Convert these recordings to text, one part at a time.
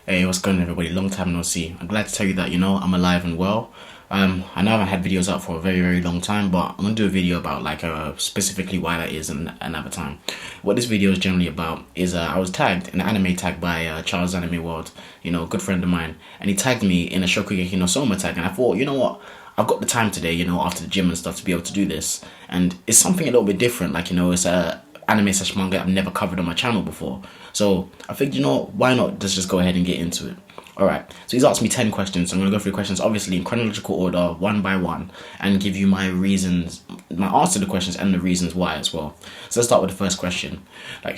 Hey, what's going on, everybody? Long time no see. I'm glad to tell you that, I'm alive and well. I know I haven't had videos out for a very, very long time, but I'm going to do a video about, specifically why that is and another time. What this video is generally about is I was tagged, an anime tag by Charles Anime World, a good friend of mine, and he tagged me in a Shokugeki No Soma tag, and I thought, you know what? I've got the time today, after the gym and stuff to be able to do this, and it's something a little bit different, it's a anime/manga I've never covered on my channel before. So I think, why not just go ahead and get into it. Alright, so he's asked me 10 questions. So I'm going to go through the questions, obviously in chronological order, one by one, and give you my reasons, my answer to the questions and the reasons why as well. So let's start with the first question.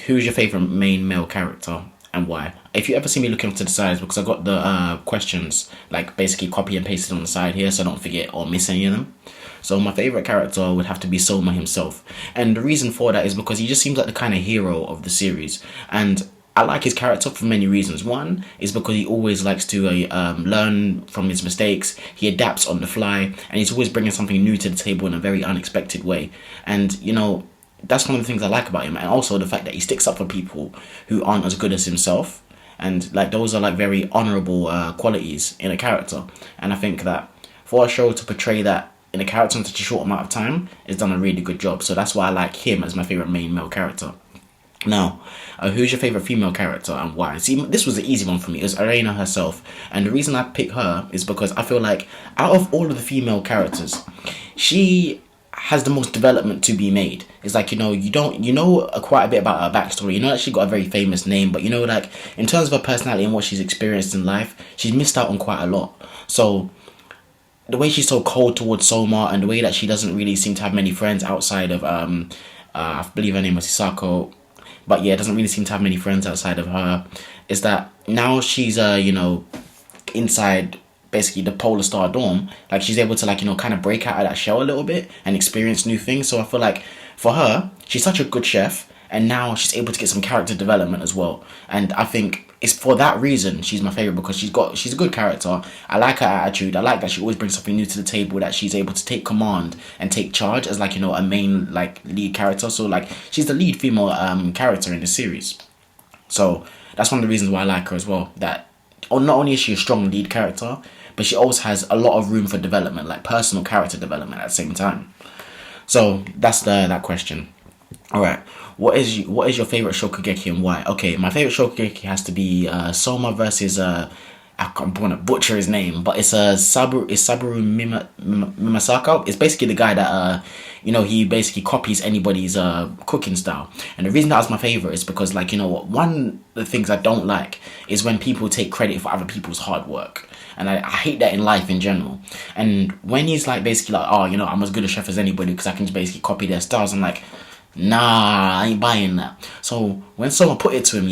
Who's your favourite main male character and why? If you ever see me looking to the sides, because I got the questions, basically copy and pasted on the side here, so I don't forget or miss any of them. So my favourite character would have to be Soma himself. And the reason for that is because he just seems like the kind of hero of the series. And I like his character for many reasons. One is because he always likes to learn from his mistakes. He adapts on the fly. And he's always bringing something new to the table in a very unexpected way. And, that's one of the things I like about him. And also the fact that he sticks up for people who aren't as good as himself. And, those are, very honourable qualities in a character. And I think that for a show to portray that in a character in such a short amount of time, it's done a really good job. So that's why I like him as my favourite main male character. Now, who's your favourite female character and why? See, this was an easy one for me. It was Arena herself. And the reason I picked her is because I feel like out of all of the female characters, she has the most development to be made. It's you know quite a bit about her backstory. You know that she got a very famous name, but in terms of her personality and what she's experienced in life, she's missed out on quite a lot. So the way she's so cold towards Soma and the way that she doesn't really seem to have many friends outside of I believe her name was Hisako, but yeah, doesn't really seem to have many friends outside of her, is that now she's inside basically the Polar Star dorm, she's able to kind of break out of that shell a little bit and experience new things. So I feel like for her, she's such a good chef, and now she's able to get some character development as well. And I think it's for that reason she's my favourite, because she's a good character. I like her attitude. I like that she always brings something new to the table, that she's able to take command and take charge as a main lead character. So she's the lead female character in the series. So that's one of the reasons why I like her as well. That not only is she a strong lead character, but she also has a lot of room for development, personal character development at the same time. So that's that question. Alright, what is your favourite Shokugeki and why? Okay, my favourite Shokugeki has to be Soma versus I'm going to butcher his name, but it's Saburo Mimasako. It's basically the guy that he basically copies anybody's cooking style. And the reason that's my favourite is because one of the things I don't like is when people take credit for other people's hard work. And I hate that in life in general. And when he's basically I'm as good a chef as anybody because I can just basically copy their styles, I'm like, nah, I ain't buying that. So when someone put it to him,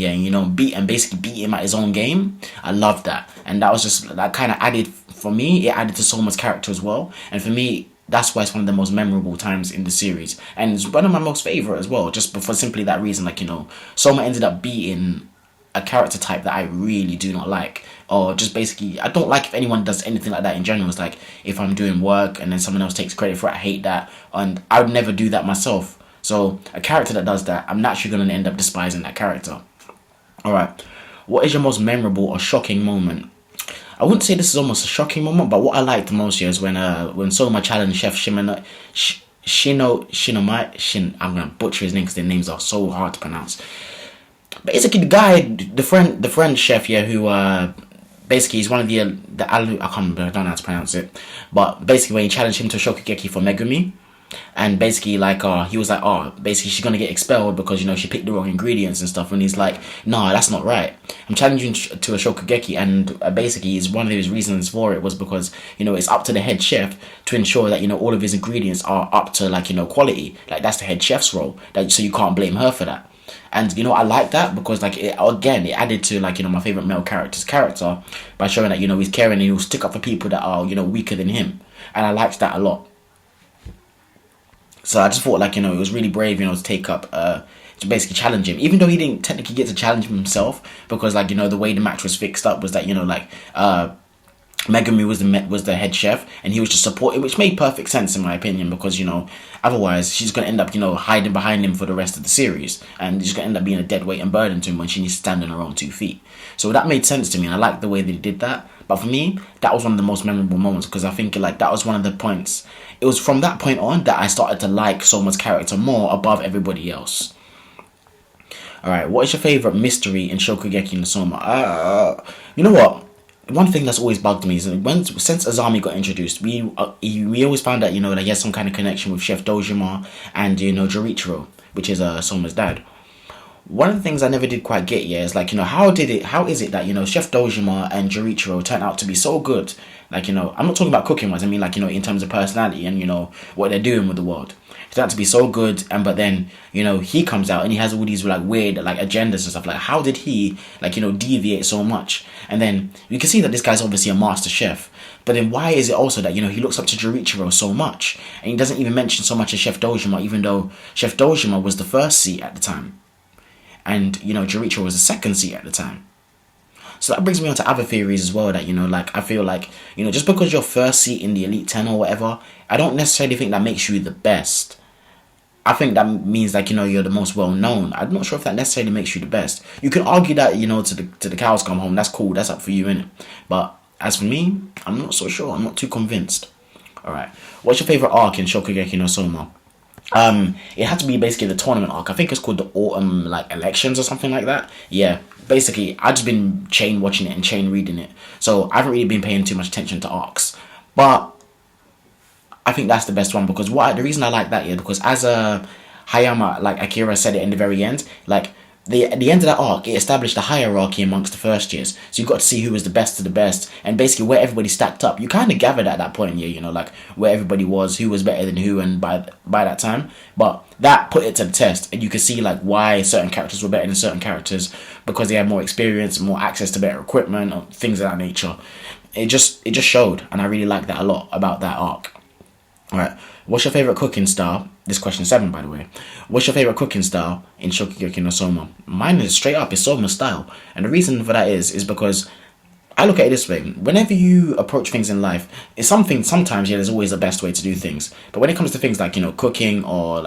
basically beat him at his own game, I love that. And that was just kind of added, for me, it added to Soma's character as well. And for me, that's why it's one of the most memorable times in the series. And it's one of my most favourite as well, just for simply that reason. Soma ended up beating a character type that I really do not like. Or just basically, I don't like if anyone does anything like that in general. It's if I'm doing work and then someone else takes credit for it, I hate that. And I would never do that myself. So a character that does that, I'm naturally going to end up despising that character. Alright, what is your most memorable or shocking moment? I wouldn't say this is almost a shocking moment, but what I liked the most here is when Soma challenged Chef I'm going to butcher his name because their names are so hard to pronounce. Basically, the guy, the friend chef here who basically he's one of the I can't remember, I don't know how to pronounce it, but basically when he challenged him to Shokugeki for Megumi, and basically he was basically she's gonna get expelled because she picked the wrong ingredients and stuff, and he's like, nah, that's not right, I'm challenging to a Shokugeki. And basically one of his reasons for it was because it's up to the head chef to ensure that all of his ingredients are up to quality. That's the head chef's role, so you can't blame her for that. And I like that because it added to my favourite male character's character by showing that he's caring and he'll stick up for people that are weaker than him, and I liked that a lot. So I just thought it was really brave to take up to basically challenge him, even though he didn't technically get to challenge him himself, because the way the match was fixed up was that Megumi was the head chef, and he was just supporting, which made perfect sense in my opinion, because otherwise she's gonna end up hiding behind him for the rest of the series, and she's gonna end up being a dead weight and burden to him when she needs to stand on her own 2 feet. So that made sense to me, and I liked the way they did that. But for me, that was one of the most memorable moments, because I think that was one of the points. It was from that point on that I started to like Soma's character more above everybody else. Alright, what is your favourite mystery in Shokugeki no Soma? You know what? One thing that's always bugged me is since Azami got introduced, we always found out, that he has some kind of connection with Chef Dojima and, Jorichiro, which is Soma's dad. One of the things I never did quite get is how is it that Chef Dojima and Jorichiro turned out to be so good? I'm not talking about cooking wise, I mean in terms of personality and what they're doing with the world. It turned out to be so good, but then he comes out and he has all these weird agendas and stuff. How did he deviate so much? And then you can see that this guy's obviously a master chef. But then why is it also that he looks up to Jorichiro so much, and he doesn't even mention so much as Chef Dojima, even though Chef Dojima was the first seat at the time, and Jorichiro was the second seat at the time. So that brings me on to other theories as well, that I feel just because you're first seat in the Elite 10 or whatever, I don't necessarily think that makes you the best. I think that means you're the most well known. I'm not sure if that necessarily makes you the best. You can argue that to the cows come home. That's cool. That's up for you, innit? But as for me, I'm not so sure. I'm not too convinced. All right. What's your favorite arc in Shokugeki no Soma? It had to be basically the tournament arc. I think it's called the autumn elections or something like that. Yeah. Basically, I've just been chain watching it and chain reading it, so I haven't really been paying too much attention to arcs. But I think that's the best one, because the reason I like that is because as Hayama, Akira said it in the very end, the end of that arc, it established a hierarchy amongst the first years. So you got to see who was the best of the best, and basically where everybody stacked up. You kind of gathered at that point, where everybody was, who was better than who, and by that time. But that put it to the test, and you could see why certain characters were better than certain characters, because they had more experience, more access to better equipment, or things of that nature. It just showed, and I really like that a lot about that arc. Alright, what's your favourite cooking style? This question 7, by the way. What's your favourite cooking style in Shokugeki no Soma? Mine is straight up, it's Soma's style. And the reason for that is because I look at it this way. Whenever you approach things in life, it's sometimes, there's always a best way to do things. But when it comes to things cooking, or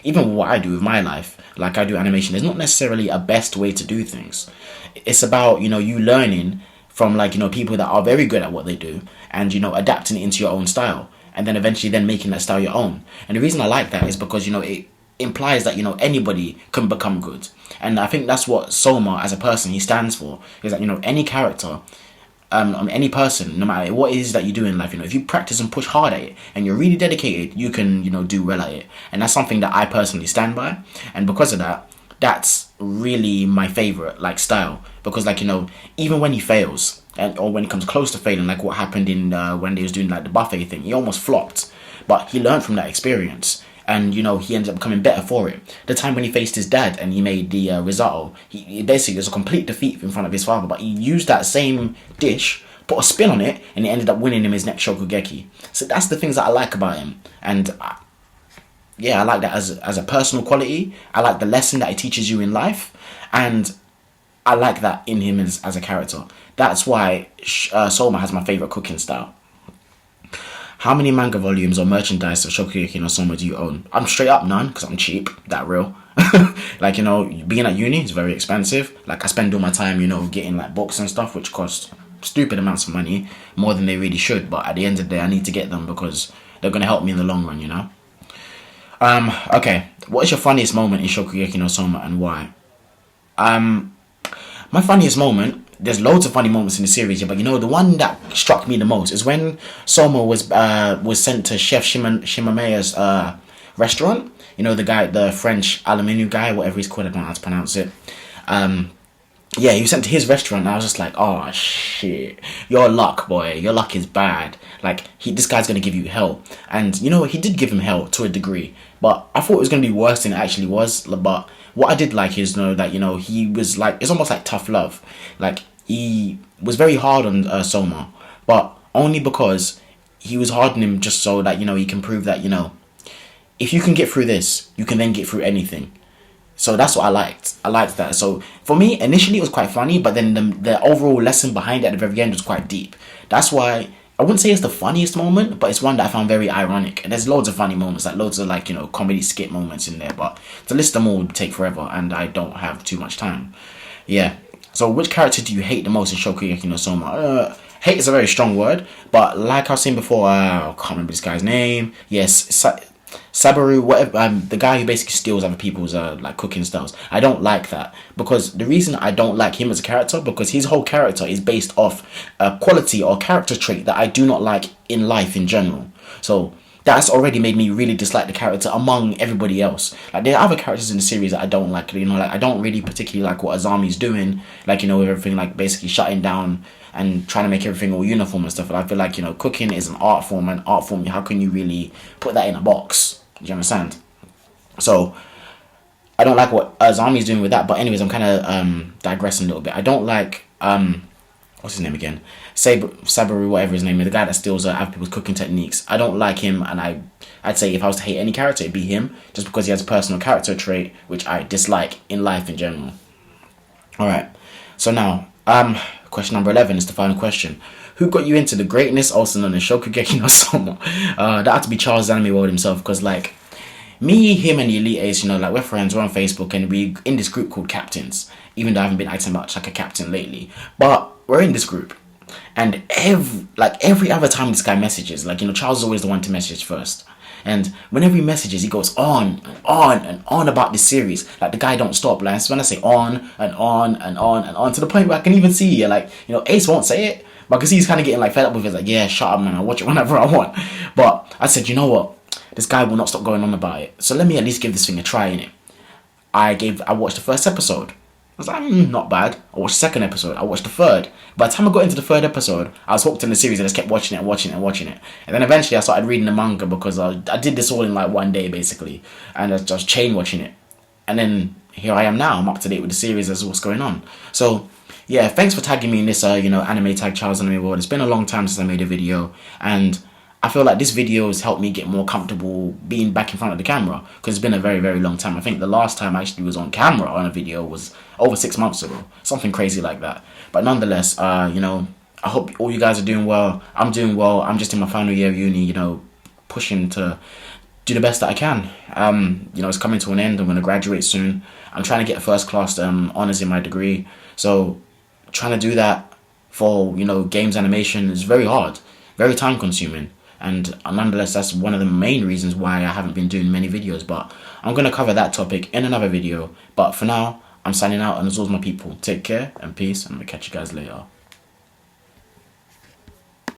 even what I do with my life, I do animation, there's not necessarily a best way to do things. It's about, you learning from, people that are very good at what they do, and, adapting it into your own style. And then eventually making that style your own. And the reason I like that is because, it implies that, anybody can become good. And I think that's what Soma, as a person, he stands for. Is that, any character, any person, no matter what it is that you do in life, if you practice and push hard at it, and you're really dedicated, you can, do well at it. And that's something that I personally stand by. And because of that, that's really my favourite, style. Because, even when he fails, or when it comes close to failing, what happened in when they was doing the buffet thing, he almost flopped, but he learned from that experience, and he ended up becoming better for it. The time when he faced his dad and he made the risotto, he basically was a complete defeat in front of his father, but he used that same dish, put a spin on it, and he ended up winning him his next Shokugeki. So that's the things that I like about him, and I like that as a personal quality. I like the lesson that he teaches you in life, and I like that in him as a character. That's why Soma has my favourite cooking style. How many manga volumes or merchandise of Shokugeki no Soma do you own? I'm straight up none, because I'm cheap, that real. Being at uni is very expensive. I spend all my time, getting books and stuff, which cost stupid amounts of money, more than they really should. But at the end of the day, I need to get them because they're going to help me in the long run, Okay, what is your funniest moment in Shokugeki no Soma, and why? My funniest moment, there's loads of funny moments in the series, but the one that struck me the most is when Soma was sent to Chef Shimameya's restaurant. The French aluminium guy, whatever he's called, I don't know how to pronounce it. He was sent to his restaurant, and I was just like, oh shit, your luck, boy, your luck is bad. This guy's gonna give you hell, and he did give him hell to a degree, but I thought it was gonna be worse than it actually was. But what I did like is that he was it's almost like tough love. He was very hard on Soma, but only because he was hard on him just so that he can prove that if you can get through this, you can then get through anything. So that's what I liked. I liked that. So for me, initially it was quite funny, but then the overall lesson behind it at the very end was quite deep. That's why I wouldn't say it's the funniest moment, but it's one that I found very ironic. And there's loads of funny moments, like loads of like, you know, comedy skit moments in there, but to list them all would take forever, and I don't have too much time. Yeah. So which character do you hate the most in Shokugeki no Soma? Hate is a very strong word, but like I was saying before, I can't remember this guy's name. Yes, Sabaru, whatever, the guy who basically steals other people's like cooking styles. I don't like that, because the reason I don't like him as a character, because his whole character is based off a quality or character trait that I do not like in life in general. So that's already made me really dislike the character among everybody else. Like, there are other characters in the series that I don't like. You know, like I don't really particularly like what Azami's doing. Like, you know, with everything like basically shutting down and trying to make everything all uniform and stuff. And I feel like, you know, cooking is an art form, and art form, how can you really put that in a box? Do you understand? So I don't like what Azami's doing with that. But anyways, I'm kind of digressing a little bit. I don't like what's his name again? Sabaru, whatever his name is, the guy that steals other people's cooking techniques. I don't like him, and I'd say if I was to hate any character, it'd be him, just because he has a personal character trait which I dislike in life in general. All right. So now, question number 11 is the final question. Who got you into the greatness, also known as Shokugeki no Soma? That had to be Charles Anime World himself, because like me, him, and the Elite Ace, you know, like we're friends, we're on Facebook, and we in this group called Captains. Even though I haven't been acting much like a captain lately, but we're in this group, and every other time this guy messages, like, you know, Charles is always the one to message first. And whenever he messages, he goes on and on and on about this series. Like, the guy don't stop. Like, when I say on and on and on and on, to the point where I can even see, like, you know, Ace won't say it, but I can see he's kind of getting like fed up with it. Like, yeah, shut up, man, I'll watch it whenever I want. But I said, you know what? This guy will not stop going on about it. So let me at least give this thing a try, innit? I watched the first episode. I was like, not bad. I watched the second episode. I watched the third. By the time I got into the third episode, I was hooked in the series. I just kept watching it and watching it and watching it. And then eventually I started reading the manga, because I did this all in like one day, basically. And I was just chain watching it. And then here I am now. I'm up to date with the series as what's going on. So, yeah, thanks for tagging me in this, you know, anime tag Charles Anime World. It's been a long time since I made a video. And I feel like this video has helped me get more comfortable being back in front of the camera, because it's been a very, very long time. I think the last time I actually was on camera on a video was over 6 months ago. Something crazy like that. But nonetheless, you know, I hope all you guys are doing well. I'm doing well. I'm just in my final year of uni, you know, pushing to do the best that I can. You know, it's coming to an end. I'm going to graduate soon. I'm trying to get first class honours in my degree. So trying to do that for, you know, games animation is very hard, very time consuming. And nonetheless, that's one of the main reasons why I haven't been doing many videos. But I'm going to cover that topic in another video. But for now, I'm signing out, and as always, my people, take care and peace, and I'm going to catch you guys later.